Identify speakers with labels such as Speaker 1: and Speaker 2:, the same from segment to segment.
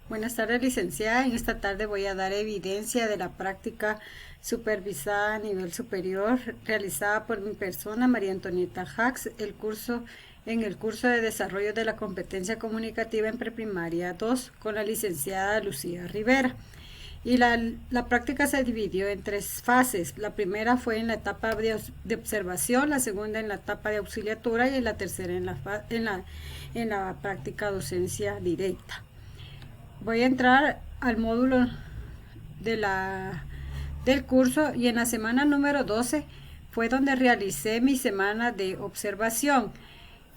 Speaker 1: Buenas tardes, licenciada. En esta tarde voy a dar evidencia de la práctica supervisada a nivel superior realizada por mi persona, María Antonieta Jax, en el curso de desarrollo de la competencia comunicativa en preprimaria 2 con la licenciada Lucía Rivera. Y la práctica se dividió en tres fases. La primera fue en la etapa de observación, la segunda en la etapa de auxiliatura y la tercera en la práctica docencia directa. Voy a entrar al módulo del curso y en la semana número 12 fue donde realicé mi semana de observación.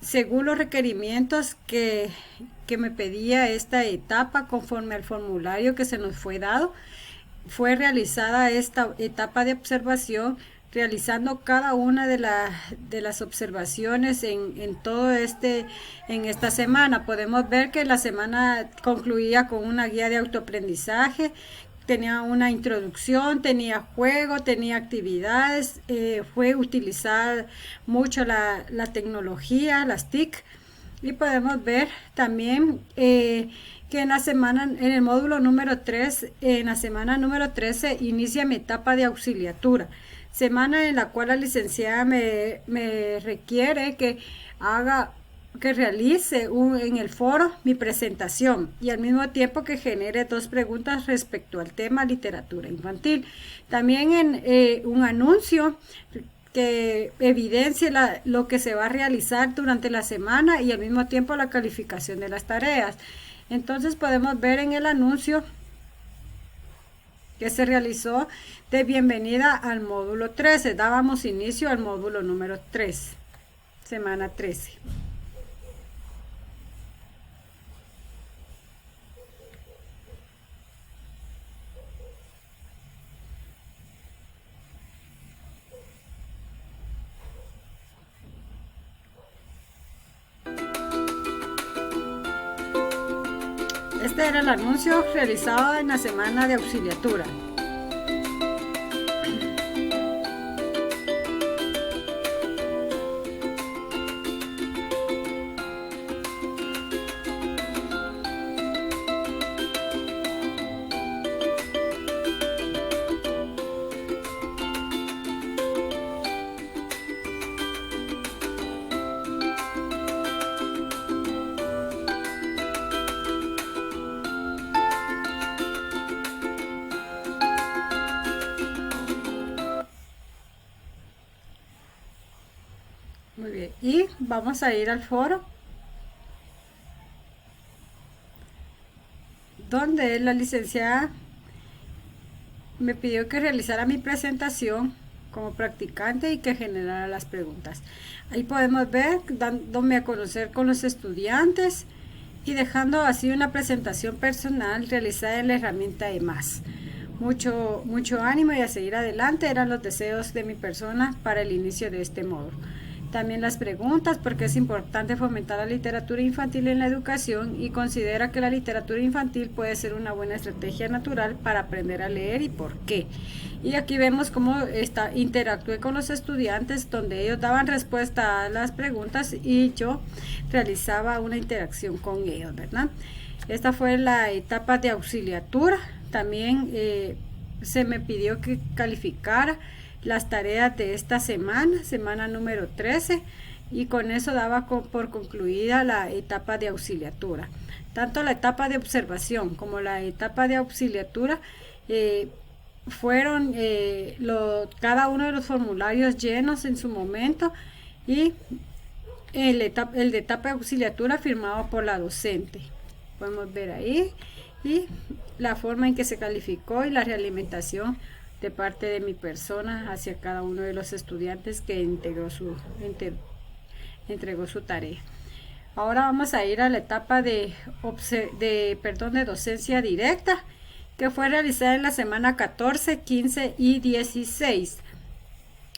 Speaker 1: Según los requerimientos que me pedía esta etapa conforme al formulario que se nos fue dado, fue realizada esta etapa de observación realizando cada una de las observaciones en esta semana. Podemos ver que la semana concluía con una guía de autoaprendizaje, tenía una introducción, tenía juego, tenía actividades, fue utilizar mucho la tecnología, las TIC, y podemos ver también que en el módulo número 3, en la semana número 13, inicia mi etapa de auxiliatura, semana en la cual la licenciada me requiere que realice en el foro mi presentación y al mismo tiempo que genere 2 preguntas respecto al tema literatura infantil. También en un anuncio que evidencie lo que se va a realizar durante la semana y al mismo tiempo la calificación de las tareas. Entonces podemos ver en el anuncio que se realizó de bienvenida al módulo 13. Dábamos inicio al módulo número 3, semana 13. Este era el anuncio realizado en la semana de auxiliatura. Muy bien, y vamos a ir al foro donde la licenciada me pidió que realizara mi presentación como practicante y que generara las preguntas. Ahí podemos ver dándome a conocer con los estudiantes y dejando así una presentación personal realizada en la herramienta EMAS. Mucho ánimo y a seguir adelante eran los deseos de mi persona para el inicio de este módulo. También las preguntas, porque es importante fomentar la literatura infantil en la educación y considera que la literatura infantil puede ser una buena estrategia natural para aprender a leer y por qué. Y aquí vemos cómo interactué con los estudiantes, donde ellos daban respuesta a las preguntas y yo realizaba una interacción con ellos, ¿verdad? Esta fue la etapa de auxiliatura. También se me pidió que calificara las tareas de esta semana número 13, y con eso daba por concluida la etapa de auxiliatura. Tanto la etapa de observación como la etapa de auxiliatura fueron cada uno de los formularios llenos en su momento, y el de etapa de auxiliatura firmado por la docente. Podemos ver ahí y la forma en que se calificó y la realimentación de parte de mi persona hacia cada uno de los estudiantes que entregó su tarea. Ahora vamos a ir a la etapa de docencia directa, que fue realizada en la semana 14, 15 y 16.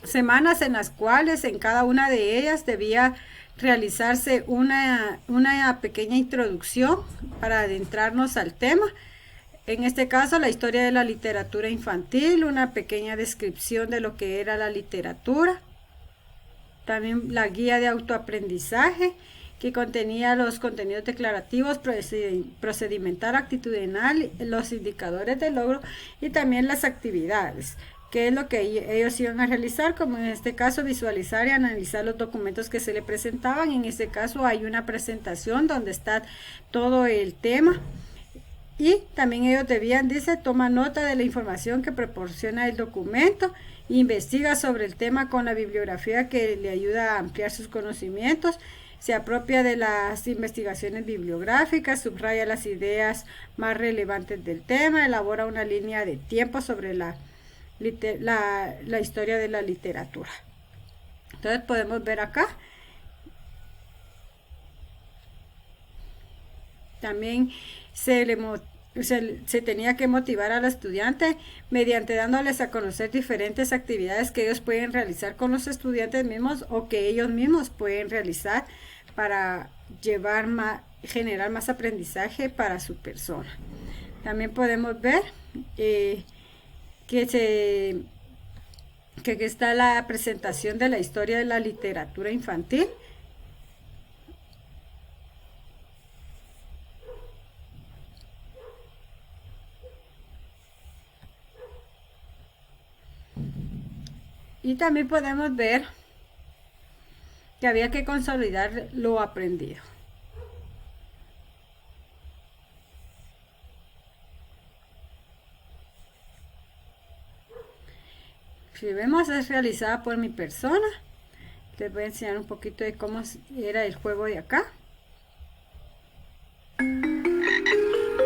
Speaker 1: Semanas en las cuales en cada una de ellas debía realizarse una pequeña introducción para adentrarnos al tema. En este caso, la historia de la literatura infantil, una pequeña descripción de lo que era la literatura, también la guía de autoaprendizaje, que contenía los contenidos declarativos, procedimental, actitudinal, los indicadores de logro y también las actividades, que es lo que ellos iban a realizar, como en este caso visualizar y analizar los documentos que se le presentaban. En este caso hay una presentación donde está todo el tema. Y también ellos debían, dice, toma nota de la información que proporciona el documento, investiga sobre el tema con la bibliografía que le ayuda a ampliar sus conocimientos, se apropia de las investigaciones bibliográficas, subraya las ideas más relevantes del tema, elabora una línea de tiempo sobre la historia de la literatura. Entonces podemos ver acá. También se tenía que motivar al estudiante mediante dándoles a conocer diferentes actividades que ellos pueden realizar con los estudiantes mismos o que ellos mismos pueden realizar para generar más aprendizaje para su persona. También podemos ver que está la presentación de la historia de la literatura infantil. Y también podemos ver que había que consolidar lo aprendido. Si vemos, es realizada por mi persona. Les voy a enseñar un poquito de cómo era el juego de acá.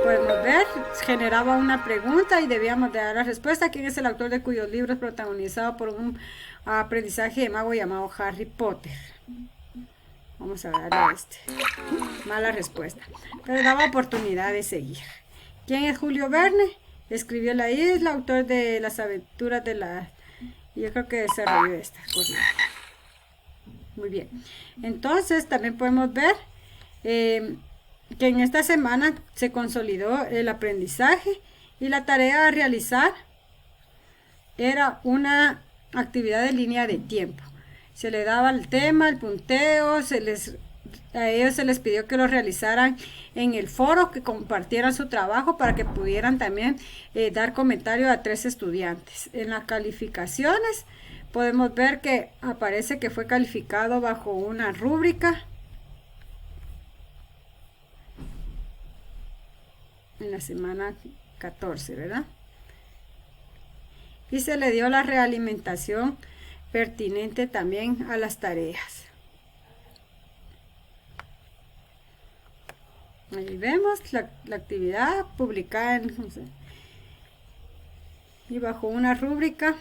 Speaker 1: Podemos ver, generaba una pregunta y debíamos de dar la respuesta. ¿Quién es el autor de cuyos libros protagonizado por un aprendizaje de mago llamado Harry Potter? Vamos a darle a este. Mala respuesta. Pero daba oportunidad de seguir. ¿Quién es Julio Verne? Escribió La Isla, autor de las aventuras de la... Yo creo que desarrolló esta. Muy bien. Entonces también podemos ver que en esta semana se consolidó el aprendizaje y la tarea a realizar era una actividad de línea de tiempo. Se le daba el tema, el punteo, a ellos se les pidió que lo realizaran en el foro, que compartieran su trabajo para que pudieran también dar comentario a 3 estudiantes. En las calificaciones podemos ver que aparece que fue calificado bajo una rúbrica. En la semana 14, ¿verdad? Y se le dio la realimentación pertinente también a las tareas. Ahí vemos la actividad publicada y bajo una rúbrica,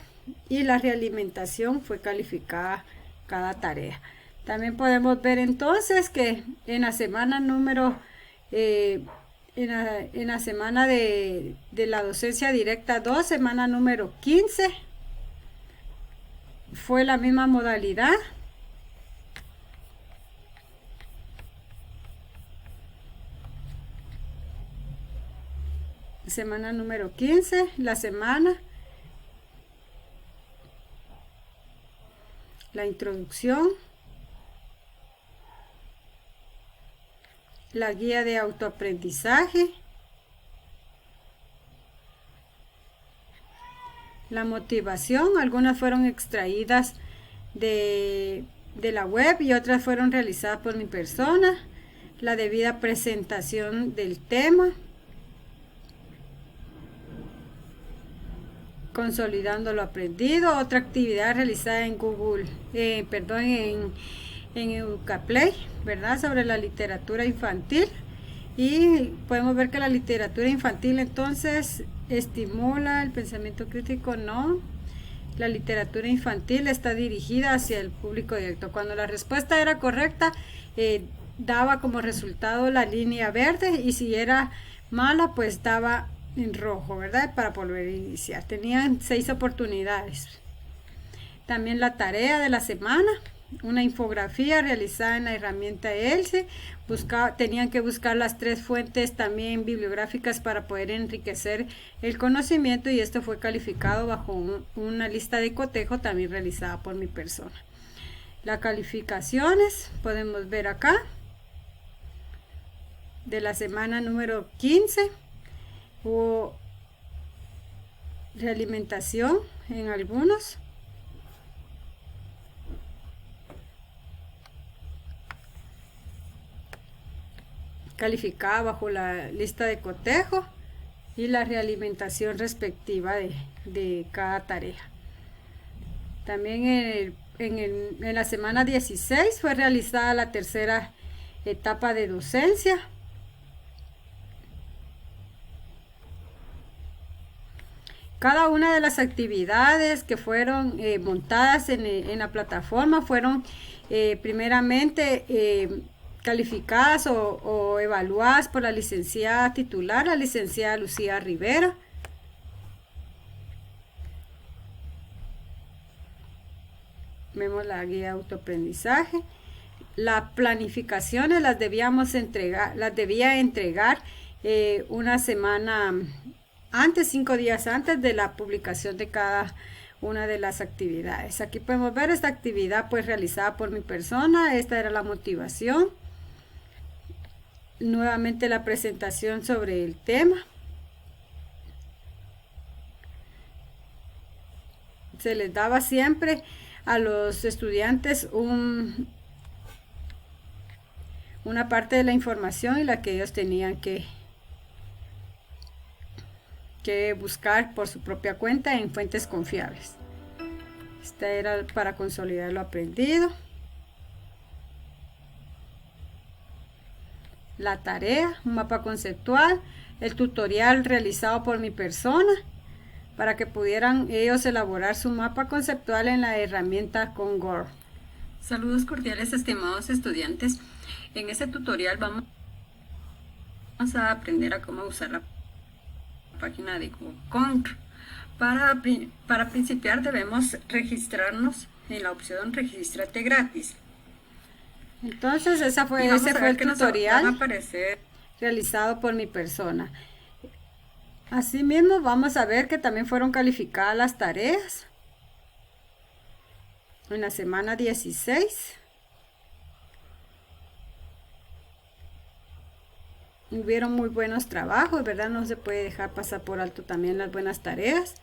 Speaker 1: y la realimentación fue calificada cada tarea. También podemos ver entonces que en la semana número en la semana de la docencia directa 2, semana número 15, fue la misma modalidad. Semana número 15, la introducción, la guía de autoaprendizaje, la motivación. Algunas fueron extraídas de la web y otras fueron realizadas por mi persona, la debida presentación del tema, consolidando lo aprendido, otra actividad realizada en en Educaplay, ¿verdad? Sobre la literatura infantil. Y podemos ver que la literatura infantil entonces estimula el pensamiento crítico, no. La literatura infantil está dirigida hacia el público directo. Cuando la respuesta era correcta, daba como resultado la línea verde, y si era mala, pues daba en rojo, ¿verdad? Para volver a iniciar. Tenían 6 oportunidades. También la tarea de la semana, una infografía realizada en la herramienta ELSE. Tenían que buscar las 3 fuentes también bibliográficas para poder enriquecer el conocimiento, y esto fue calificado bajo una lista de cotejo también realizada por mi persona. Las calificaciones podemos ver acá. de la semana número 15 hubo realimentación en algunos. Calificada bajo la lista de cotejo y la realimentación respectiva de cada tarea. También en la semana 16 fue realizada la tercera etapa de docencia. Cada una de las actividades que fueron montadas en la plataforma fueron primeramente calificadas o evaluadas por la licenciada titular, la licenciada Lucía Rivera. Vemos la guía de autoaprendizaje. Las planificaciones las debía entregar una semana antes, 5 días antes de la publicación de cada una de las actividades. Aquí podemos ver esta actividad pues realizada por mi persona. Esta era la motivación. Nuevamente la presentación sobre el tema. Se les daba siempre a los estudiantes una parte de la información y la que ellos tenían que buscar por su propia cuenta en fuentes confiables. Esta era para consolidar lo aprendido. La tarea, un mapa conceptual, el tutorial realizado por mi persona para que pudieran ellos elaborar su mapa conceptual en la herramienta Congor.
Speaker 2: Saludos cordiales, estimados estudiantes. En este tutorial vamos a aprender a cómo usar la página de Congor. Para principiar debemos registrarnos en la opción Regístrate gratis.
Speaker 1: Entonces ese fue el tutorial realizado por mi persona. Asimismo vamos a ver que también fueron calificadas las tareas en la semana 16. Hubieron muy buenos trabajos, ¿verdad? No se puede dejar pasar por alto también las buenas tareas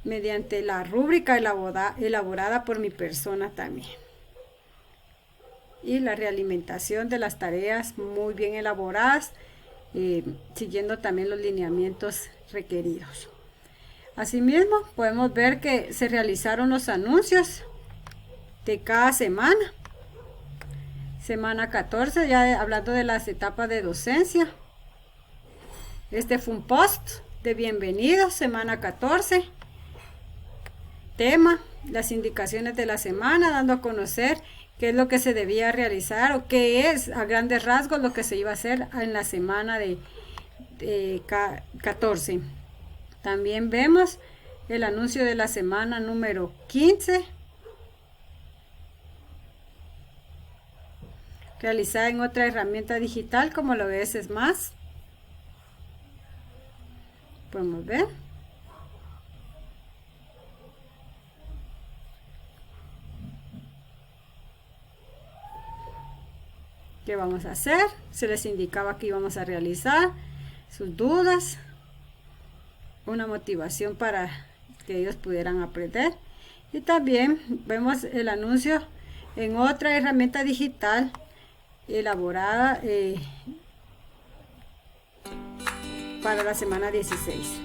Speaker 1: mediante la rúbrica elaborada por mi persona también. Y la realimentación de las tareas muy bien elaboradas, siguiendo también los lineamientos requeridos. Asimismo, podemos ver que se realizaron los anuncios de cada semana. Semana 14, ya hablando de las etapas de docencia. Este fue un post de bienvenidos, semana 14. Tema, las indicaciones de la semana, dando a conocer qué es lo que se debía realizar o qué es a grandes rasgos lo que se iba a hacer en la semana de 14. También vemos el anuncio de la semana número 15, realizada en otra herramienta digital como lo es más. Podemos ver. ¿Qué vamos a hacer? Se les indicaba que íbamos a realizar sus dudas, una motivación para que ellos pudieran aprender. Y también vemos el anuncio en otra herramienta digital elaborada para la semana 16.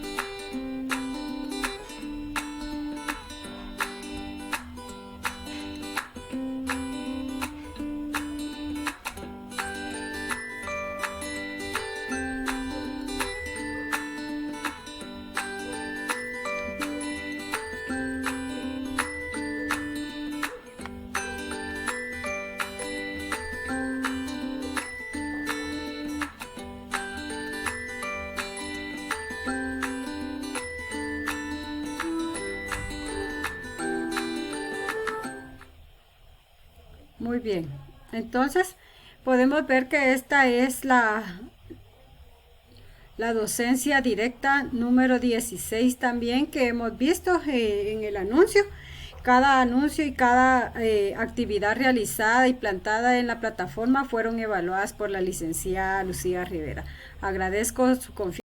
Speaker 1: Muy bien, entonces podemos ver que esta es la docencia directa número 16 también que hemos visto en el anuncio, Cada anuncio y cada actividad realizada y plantada en la plataforma fueron evaluadas por la licenciada Lucía Rivera. Agradezco su confianza.